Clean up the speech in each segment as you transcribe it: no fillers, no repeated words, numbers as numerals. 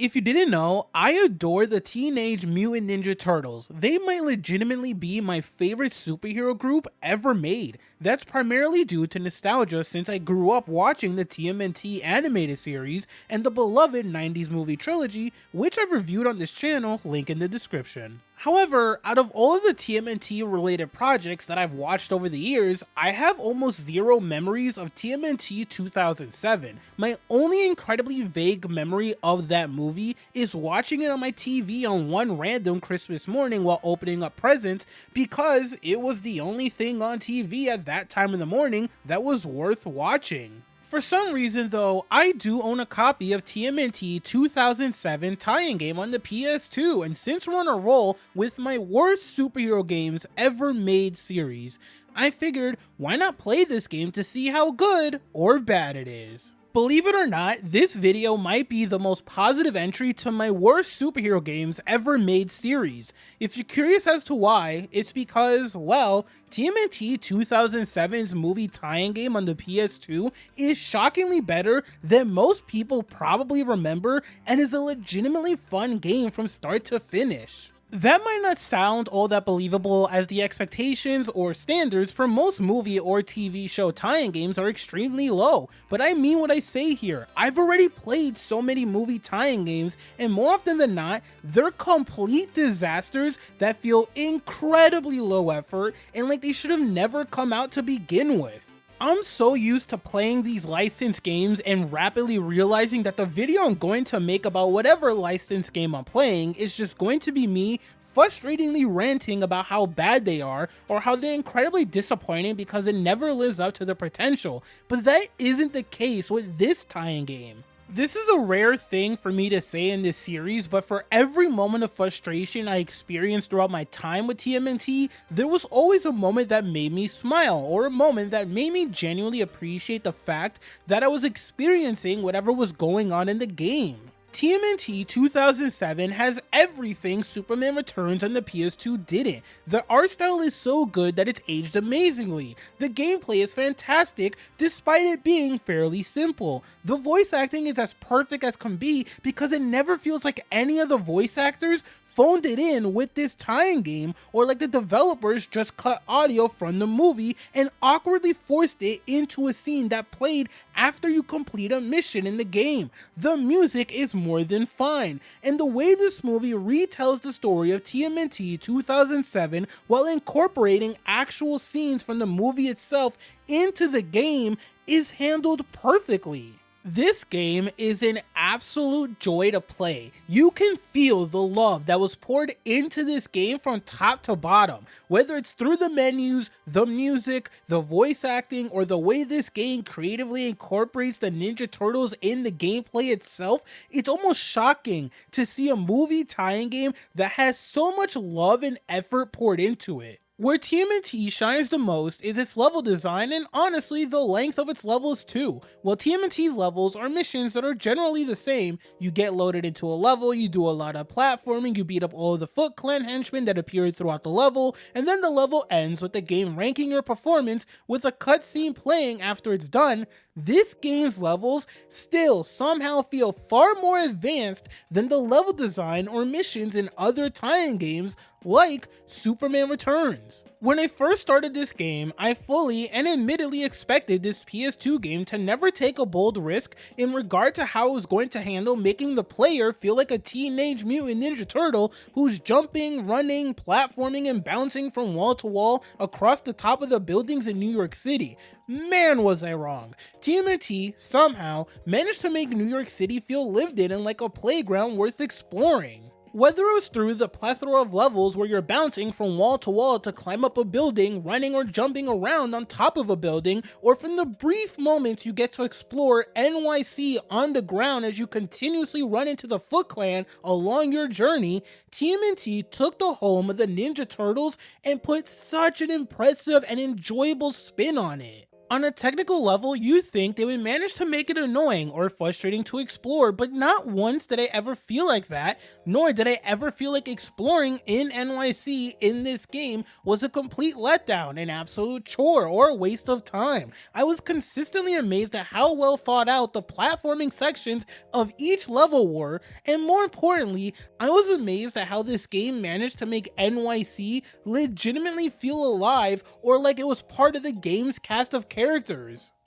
If you didn't know, I adore the Teenage Mutant Ninja Turtles. They might legitimately be my favorite superhero group ever made. That's primarily due to nostalgia since I grew up watching the TMNT animated series and the beloved 90s movie trilogy, which I've reviewed on this channel, link in the description. However, out of all of the TMNT related projects that I've watched over the years, I have almost zero memories of TMNT 2007. My only incredibly vague memory of that movie is watching it on my TV on one random Christmas morning while opening up presents because it was the only thing on TV at that time in the morning that was worth watching. For some reason though, I do own a copy of TMNT 2007 tie-in game on the PS2, and since we're on a roll with my worst superhero games ever made series, I figured why not play this game to see how good or bad it is. Believe it or not, this video might be the most positive entry to my worst superhero games ever made series. If you're curious as to why, it's because, well, TMNT 2007's movie tie-in game on the PS2 is shockingly better than most people probably remember and is a legitimately fun game from start to finish. That might not sound all that believable as the expectations or standards for most movie or TV show tie-in games are extremely low, but I mean what I say here. I've already played so many movie tie-in games, and more often than not, they're complete disasters that feel incredibly low effort and like they should have never come out to begin with. I'm so used to playing these licensed games and rapidly realizing that the video I'm going to make about whatever licensed game I'm playing is just going to be me frustratingly ranting about how bad they are or how they're incredibly disappointing because it never lives up to their potential, but that isn't the case with this tie-in game. This is a rare thing for me to say in this series, but for every moment of frustration I experienced throughout my time with TMNT, there was always a moment that made me smile, or a moment that made me genuinely appreciate the fact that I was experiencing whatever was going on in the game. TMNT 2007 has everything Superman Returns on the PS2 didn't. The art style is so good that it's aged amazingly. The gameplay is fantastic despite it being fairly simple. The voice acting is as perfect as can be because it never feels like any of the voice actors phoned it in with this tie-in game, or like the developers just cut audio from the movie and awkwardly forced it into a scene that played after you complete a mission in the game. The music is more than fine, and the way this movie retells the story of TMNT 2007 while incorporating actual scenes from the movie itself into the game is handled perfectly. This game is an absolute joy to play. You can feel the love that was poured into this game from top to bottom, whether it's through the menus, the music, the voice acting, or the way this game creatively incorporates the Ninja Turtles in the gameplay itself. It's almost shocking to see a movie tie-in game that has so much love and effort poured into it. Where TMNT shines the most is its level design and honestly the length of its levels too. While TMNT's levels are missions that are generally the same, you get loaded into a level, you do a lot of platforming, you beat up all of the Foot Clan henchmen that appeared throughout the level, and then the level ends with the game ranking your performance with a cutscene playing after it's done. This game's levels still somehow feel far more advanced than the level design or missions in other tie-in games like Superman Returns. When I first started this game, I fully and admittedly expected this PS2 game to never take a bold risk in regard to how it was going to handle making the player feel like a Teenage Mutant Ninja Turtle who's jumping, running, platforming, and bouncing from wall to wall across the top of the buildings in New York City. Man, was I wrong. TMNT somehow managed to make New York City feel lived in and like a playground worth exploring. Whether it was through the plethora of levels where you're bouncing from wall to wall to climb up a building, running or jumping around on top of a building, or from the brief moments you get to explore NYC on the ground as you continuously run into the Foot Clan along your journey, TMNT took the home of the Ninja Turtles and put such an impressive and enjoyable spin on it. On a technical level, you'd think they would manage to make it annoying or frustrating to explore, but not once did I ever feel like that, nor did I ever feel like exploring in NYC in this game was a complete letdown, an absolute chore, or a waste of time. I was consistently amazed at how well thought out the platforming sections of each level were, and more importantly, I was amazed at how this game managed to make NYC legitimately feel alive or like it was part of the game's cast of characters.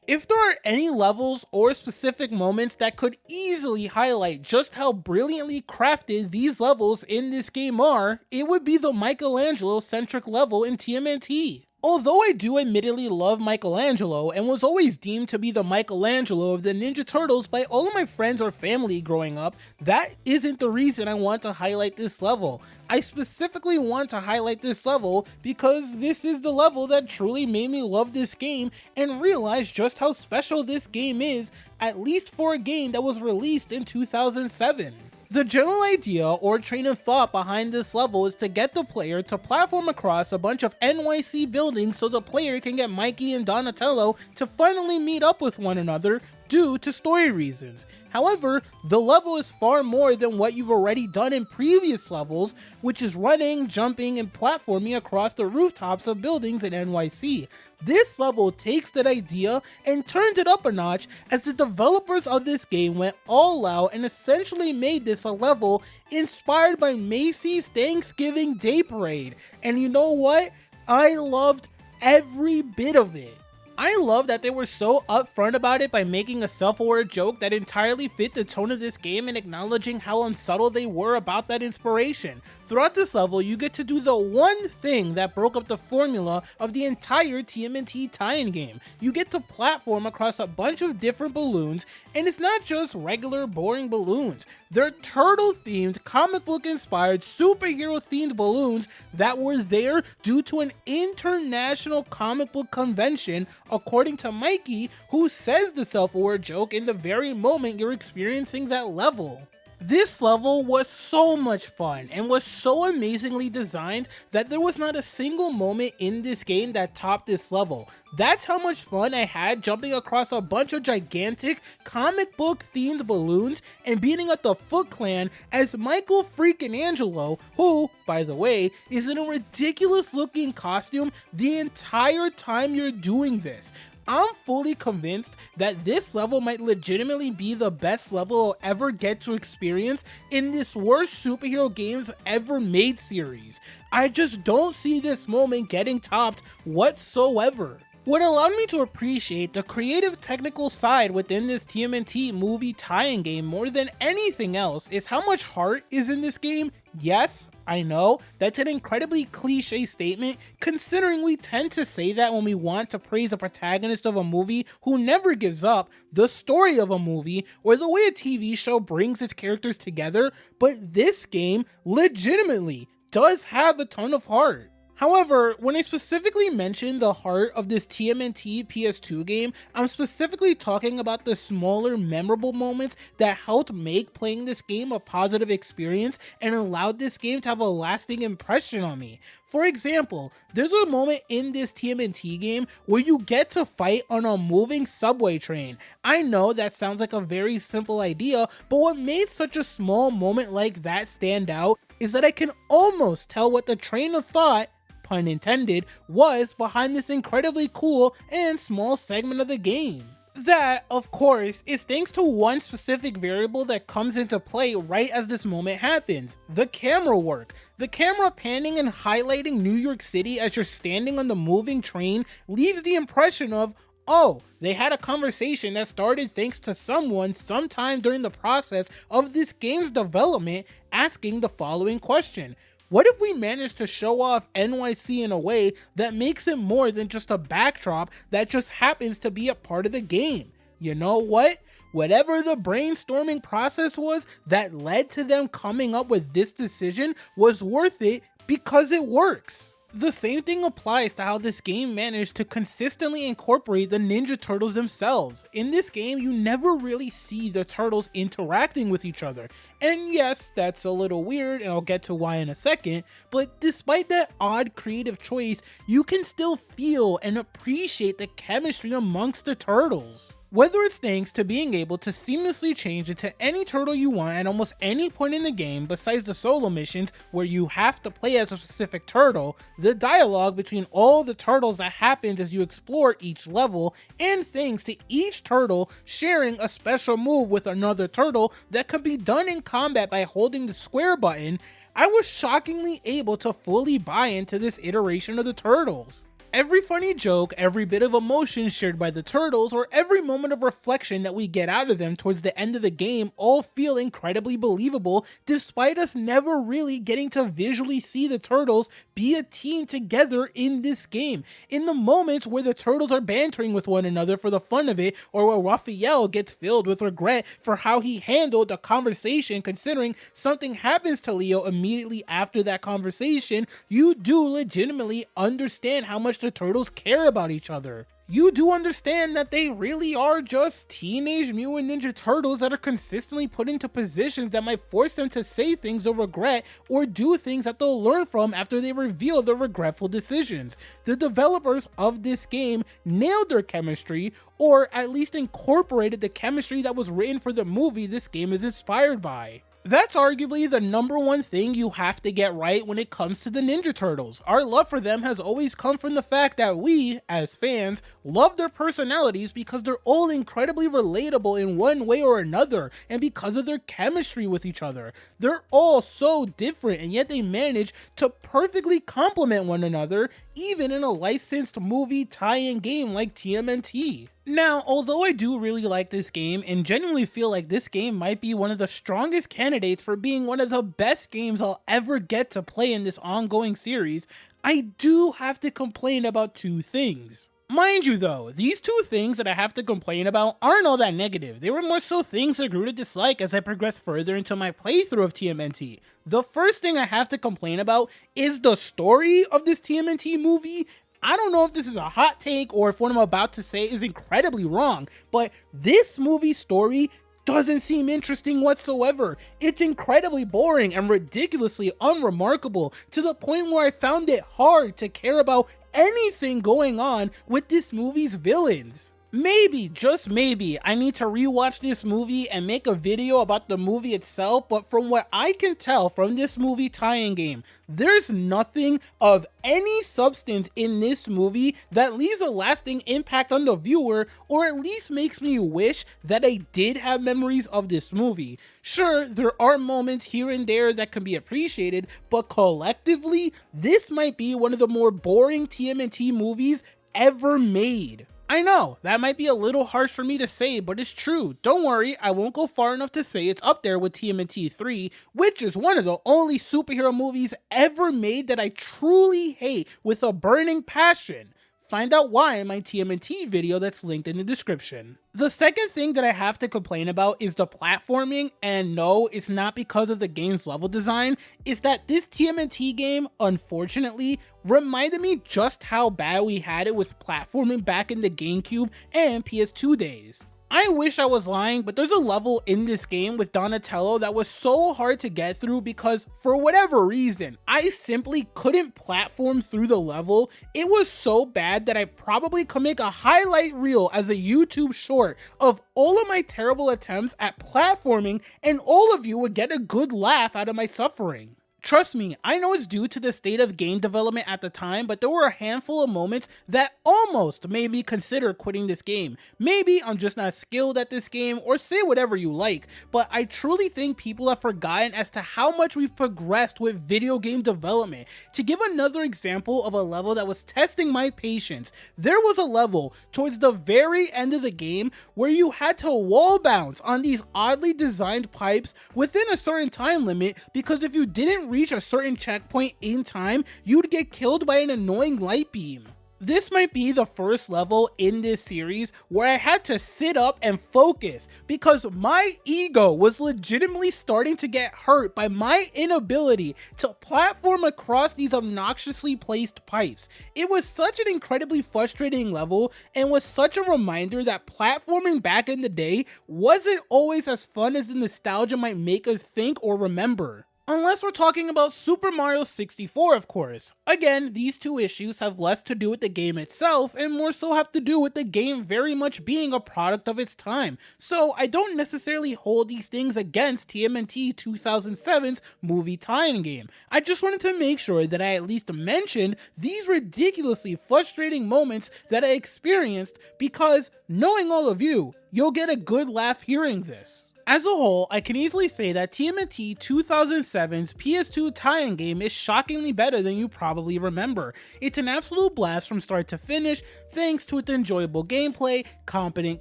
If there are any levels or specific moments that could easily highlight just how brilliantly crafted these levels in this game are, it would be the Michelangelo-centric level in TMNT. Although I do admittedly love Michelangelo and was always deemed to be the Michelangelo of the Ninja Turtles by all of my friends or family growing up, that isn't the reason I want to highlight this level. I specifically want to highlight this level because this is the level that truly made me love this game and realize just how special this game is, at least for a game that was released in 2007. The general idea or train of thought behind this level is to get the player to platform across a bunch of NYC buildings so the player can get Mikey and Donatello to finally meet up with one another due to story reasons. However, the level is far more than what you've already done in previous levels, which is running, jumping, and platforming across the rooftops of buildings in NYC. This level takes that idea and turns it up a notch as the developers of this game went all out and essentially made this a level inspired by Macy's Thanksgiving Day Parade. And you know what? I loved every bit of it. I love that they were so upfront about it by making a self-aware joke that entirely fit the tone of this game and acknowledging how unsubtle they were about that inspiration. Throughout this level, you get to do the one thing that broke up the formula of the entire TMNT tie-in game. You get to platform across a bunch of different balloons, and it's not just regular boring balloons. They're turtle-themed, comic book-inspired, superhero-themed balloons that were there due to an international comic book convention, according to Mikey, who says the self-aware joke in the very moment you're experiencing that level. This level was so much fun and was so amazingly designed that there was not a single moment in this game that topped this level. That's how much fun I had jumping across a bunch of gigantic comic book themed balloons and beating up the Foot Clan as Michael freaking Angelo, who, by the way, is in a ridiculous looking costume the entire time you're doing this. I'm fully convinced that this level might legitimately be the best level I'll ever get to experience in this worst superhero games ever made series. I just don't see this moment getting topped whatsoever. What allowed me to appreciate the creative technical side within this TMNT movie tie-in game more than anything else is how much heart is in this game. Yes, I know, that's an incredibly cliche statement considering we tend to say that when we want to praise a protagonist of a movie who never gives up, the story of a movie, or the way a TV show brings its characters together, but this game legitimately does have a ton of heart. However, when I specifically mention the heart of this TMNT PS2 game, I'm specifically talking about the smaller, memorable moments that helped make playing this game a positive experience and allowed this game to have a lasting impression on me. For example, there's a moment in this TMNT game where you get to fight on a moving subway train. I know that sounds like a very simple idea, but what made such a small moment like that stand out is that I can almost tell what the train of thought, pun intended, was behind this incredibly cool and small segment of the game. That, of course, is thanks to one specific variable that comes into play right as this moment happens: the camera work. The camera panning and highlighting New York City as you're standing on the moving train leaves the impression of, oh, they had a conversation that started thanks to someone sometime during the process of this game's development asking the following question: what if we manage to show off NYC in a way that makes it more than just a backdrop that just happens to be a part of the game? You know what? Whatever the brainstorming process was that led to them coming up with this decision was worth it because it works. The same thing applies to how this game managed to consistently incorporate the Ninja Turtles themselves. In this game, you never really see the turtles interacting with each other. And yes, that's a little weird, and I'll get to why in a second, but despite that odd creative choice, you can still feel and appreciate the chemistry amongst the turtles. Whether it's thanks to being able to seamlessly change into any turtle you want at almost any point in the game besides the solo missions where you have to play as a specific turtle, the dialogue between all the turtles that happens as you explore each level, and thanks to each turtle sharing a special move with another turtle that can be done in combat by holding the square button, I was shockingly able to fully buy into this iteration of the turtles. Every funny joke, every bit of emotion shared by the turtles, or every moment of reflection that we get out of them towards the end of the game all feel incredibly believable despite us never really getting to visually see the turtles be a team together in this game. In the moments where the turtles are bantering with one another for the fun of it, or where Raphael gets filled with regret for how he handled a conversation considering something happens to Leo immediately after that conversation, you do legitimately understand how much the turtles care about each other. You do understand that they really are just Teenage Mutant Ninja Turtles that are consistently put into positions that might force them to say things they'll regret or do things that they'll learn from after they reveal their regretful decisions. The developers of this game nailed their chemistry, or at least incorporated the chemistry that was written for the movie this game is inspired by. That's arguably the number one thing you have to get right when it comes to the Ninja Turtles. Our love for them has always come from the fact that we, as fans, love their personalities because they're all incredibly relatable in one way or another, and because of their chemistry with each other. They're all so different, and yet they manage to perfectly complement one another, even in a licensed movie tie-in game like TMNT. Now, although I do really like this game and genuinely feel like this game might be one of the strongest candidates for being one of the best games I'll ever get to play in this ongoing series, I do have to complain about two things. Mind you though, these two things that I have to complain about aren't all that negative. They were more so things I grew to dislike as I progressed further into my playthrough of TMNT. The first thing I have to complain about is the story of this TMNT movie. I don't know if this is a hot take or if what I'm about to say is incredibly wrong, but this movie's story doesn't seem interesting whatsoever. It's incredibly boring and ridiculously unremarkable to the point where I found it hard to care about anything going on with this movie's villains. Maybe, just maybe, I need to rewatch this movie and make a video about the movie itself, but from what I can tell from this movie tie-in game, there's nothing of any substance in this movie that leaves a lasting impact on the viewer, or at least makes me wish that I did have memories of this movie. Sure, there are moments here and there that can be appreciated, but collectively, this might be one of the more boring TMNT movies ever made. I know, that might be a little harsh for me to say, but it's true. Don't worry, I won't go far enough to say it's up there with TMNT 3, which is one of the only superhero movies ever made that I truly hate with a burning passion. Find out why in my TMNT video that's linked in the description. The second thing that I have to complain about is the platforming, and no, it's not because of the game's level design. It's that this TMNT game, unfortunately, reminded me just how bad we had it with platforming back in the GameCube and PS2 days. I wish I was lying, but there's a level in this game with Donatello that was so hard to get through because, for whatever reason, I simply couldn't platform through the level. It was so bad that I probably could make a highlight reel as a YouTube short of all of my terrible attempts at platforming, and all of you would get a good laugh out of my suffering. Trust me, I know it's due to the state of game development at the time, but there were a handful of moments that almost made me consider quitting this game. Maybe I'm just not skilled at this game, or say whatever you like, but I truly think people have forgotten as to how much we've progressed with video game development. To give another example of a level that was testing my patience, there was a level towards the very end of the game where you had to wall bounce on these oddly designed pipes within a certain time limit, because if you didn't reach a certain checkpoint in time, you'd get killed by an annoying light beam. This might be the first level in this series where I had to sit up and focus because my ego was legitimately starting to get hurt by my inability to platform across these obnoxiously placed pipes. It was such an incredibly frustrating level and was such a reminder that platforming back in the day wasn't always as fun as the nostalgia might make us think or remember. Unless we're talking about Super Mario 64, of course. Again, these two issues have less to do with the game itself and more so have to do with the game very much being a product of its time. So I don't necessarily hold these things against TMNT 2007's movie tie-in game. I just wanted to make sure that I at least mentioned these ridiculously frustrating moments that I experienced because, knowing all of you, you'll get a good laugh hearing this. As a whole, I can easily say that TMNT 2007's PS2 tie-in game is shockingly better than you probably remember. It's an absolute blast from start to finish, thanks to its enjoyable gameplay, competent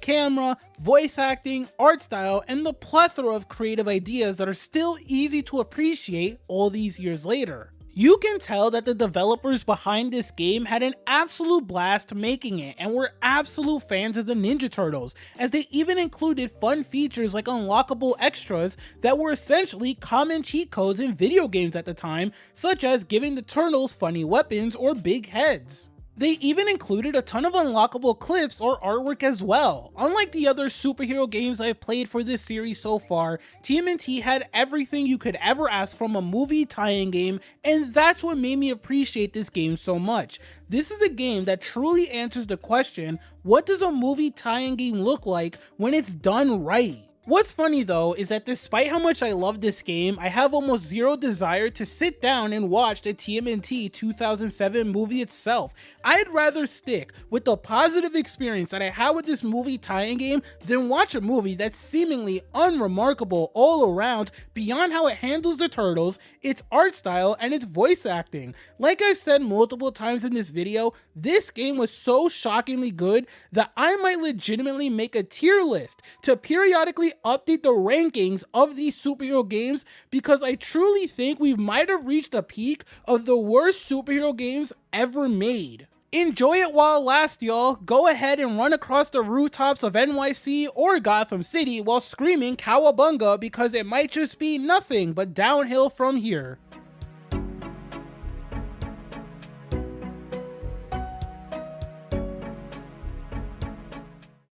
camera, voice acting, art style, and the plethora of creative ideas that are still easy to appreciate all these years later. You can tell that the developers behind this game had an absolute blast making it and were absolute fans of the Ninja Turtles, as they even included fun features like unlockable extras that were essentially common cheat codes in video games at the time, such as giving the turtles funny weapons or big heads. They even included a ton of unlockable clips or artwork as well. Unlike the other superhero games I've played for this series so far, TMNT had everything you could ever ask from a movie tie-in game, and that's what made me appreciate this game so much. This is a game that truly answers the question, what does a movie tie-in game look like when it's done right? What's funny though is that despite how much I love this game, I have almost zero desire to sit down and watch the TMNT 2007 movie itself. I'd rather stick with the positive experience that I had with this movie tie-in game than watch a movie that's seemingly unremarkable all around beyond how it handles the turtles, its art style, and its voice acting. Like I've said multiple times in this video, this game was so shockingly good that I might legitimately make a tier list to periodically update the rankings of these superhero games because I truly think we might have reached a peak of the worst superhero games ever made. Enjoy it while it lasts, y'all. Go ahead and run across the rooftops of NYC or Gotham City while screaming cowabunga because it might just be nothing but downhill from here.